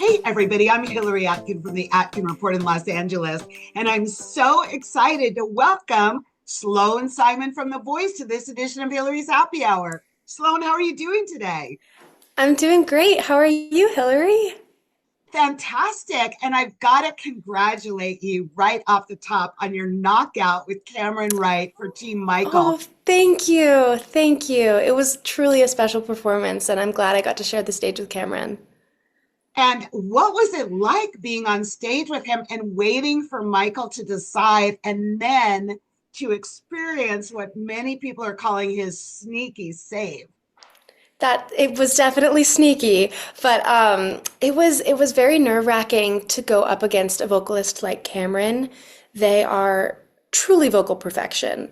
Hey, everybody, I'm Hillary Atkin from the Atkin Report in Los Angeles, and I'm so excited to welcome Sloane Simon from The Voice to this edition of Hillary's Happy Hour. Sloane, how are you doing today? I'm doing great. How are you, Hillary? Fantastic. And I've got to congratulate you right off the top on your knockout with Cameron Wright for Team Michael. Oh, thank you. Thank you. It was truly a special performance, and I'm glad I got to share the stage with Cameron. And what was it like being on stage with him and waiting for Michael to decide and then to experience what many people are calling his sneaky save? That it was definitely sneaky, but it was very nerve-wracking to go up against a vocalist like Cameron. They are truly vocal perfection.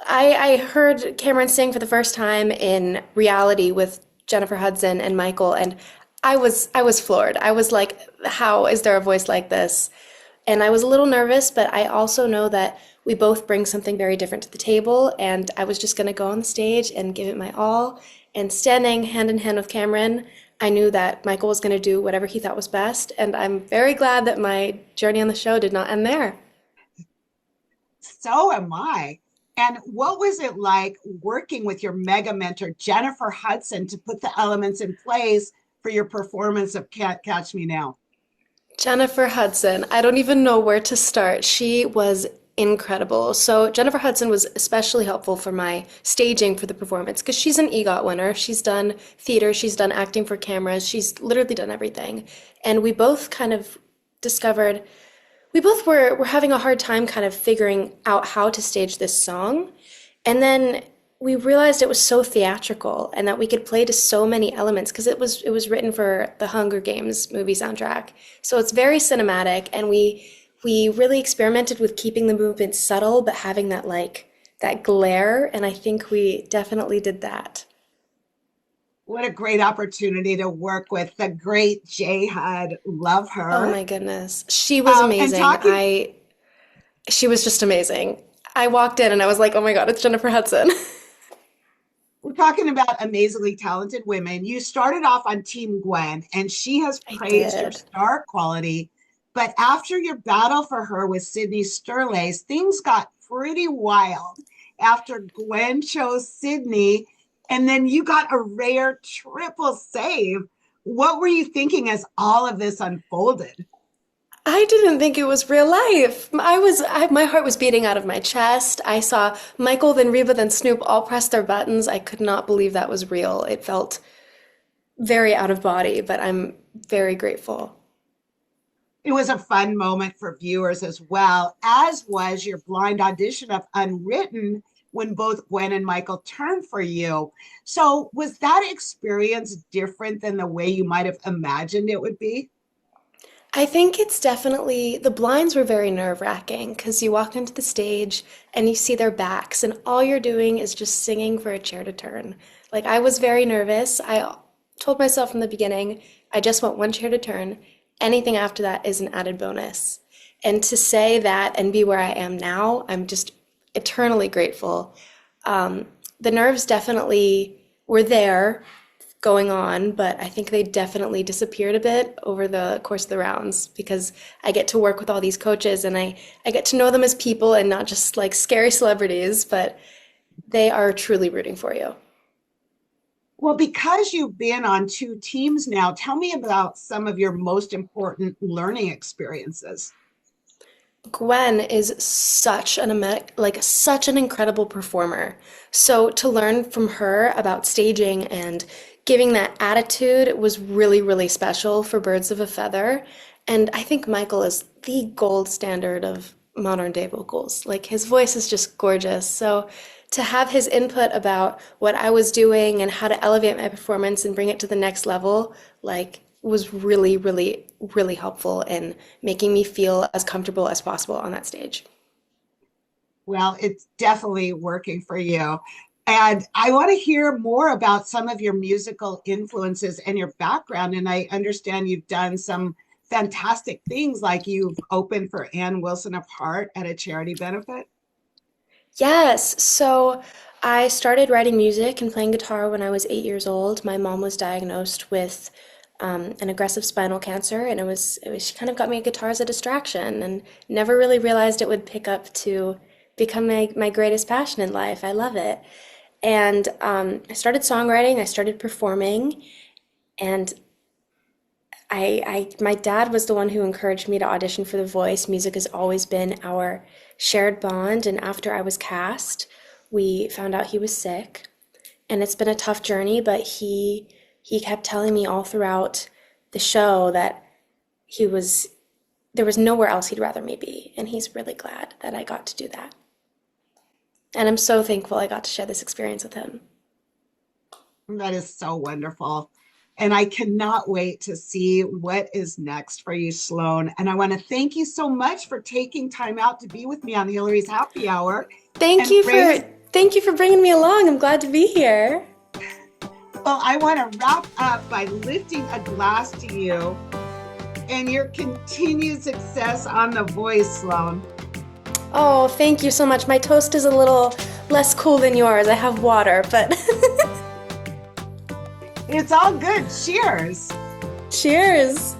I heard Cameron sing for the first time in reality with Jennifer Hudson and Michael, and I was floored. I was like, how is there a voice like this? And I was a little nervous, but I also know that we both bring something very different to the table. And I was just going to go on the stage and give it my all. And standing hand in hand with Cameron, I knew that Michael was going to do whatever he thought was best. And I'm very glad that my journey on the show did not end there. So am I. And what was it like working with your mega mentor, Jennifer Hudson, to put the elements in place for your performance of Can't Catch Me Now? Jennifer Hudson, I don't even know where to start. She was incredible. So, Jennifer Hudson was especially helpful for my staging for the performance because she's an EGOT winner. She's done theater, she's done acting for cameras, she's literally done everything. And we both kind of discovered we both were having a hard time kind of figuring out how to stage this song. And then we realized it was so theatrical and that we could play to so many elements because it was written for the Hunger Games movie soundtrack. So it's very cinematic and we really experimented with keeping the movement subtle but having that glare, and I think we definitely did that. What a great opportunity to work with the great J Hud. Love Oh her. my goodness. She was And amazing. talking, She was just amazing. I walked in and I was like, "Oh my God, it's Jennifer Hudson." we're talking about amazingly talented women. You started off on Team Gwen, and she has I praised your did. star quality. But after your battle for her with Sydney Sterles, things got pretty wild after Gwen chose Sydney, and then you got a rare triple save. What were you thinking as all of this unfolded? I didn't think it was real life. My heart was beating out of my chest. I saw Michael, then Reba, then Snoop all press their buttons. I could not believe that was real. It felt very out of body, but I'm very grateful. It was a fun moment for viewers as well, as was your blind audition of Unwritten when both Gwen and Michael turned for you. So, was that experience different than the way you might have imagined it would be? I think it's definitely, the blinds were very nerve-wracking because you walk into the stage and you see their backs, and all you're doing is just singing for a chair to turn. Like, I was very nervous. I told myself from the beginning, I just want one chair to turn. Anything after that is an added bonus. And to say that and be where I am now, I'm just eternally grateful. The nerves definitely were there going on, but I think they definitely disappeared a bit over the course of the rounds because I get to work with all these coaches and I get to know them as people and not just like scary celebrities, but they are truly rooting for you. Well, because you've been on two teams now, tell me about some of your most important learning experiences. Gwen is such an incredible performer. So to learn from her about staging and giving that attitude was really, really special for Birds of a Feather. And I think Michael is the gold standard of modern day vocals. Like his voice is just gorgeous. So to have his input about what I was doing and how to elevate my performance and bring it to the next level, like was really, really, really helpful in making me feel as comfortable as possible on that stage. Well, it's definitely working for you. And I want to hear more about some of your musical influences and your background. And I understand you've done some fantastic things, like you've opened for Ann Wilson of Heart at a charity benefit. Yes, so I started writing music and playing guitar when I was 8 years old. My mom was diagnosed with an aggressive spinal cancer, and she kind of got me a guitar as a distraction, and never really realized it would pick up to become my greatest passion in life. I love it. And I started songwriting, I started performing, and my dad was the one who encouraged me to audition for The Voice. Music has always been our shared bond, and after I was cast, we found out he was sick, and it's been a tough journey, but he kept telling me all throughout the show that there was nowhere else he'd rather me be, and he's really glad that I got to do that. And I'm so thankful I got to share this experience with him. That is so wonderful. And I cannot wait to see what is next for you, Sloane. And I want to thank you so much for taking time out to be with me on Hillary's Happy Hour. Thank you for bringing me along. I'm glad to be here. Well, I want to wrap up by lifting a glass to you and your continued success on The Voice, Sloane. Oh, thank you so much. My toast is a little less cool than yours. I have water, but It's all good. Cheers. Cheers.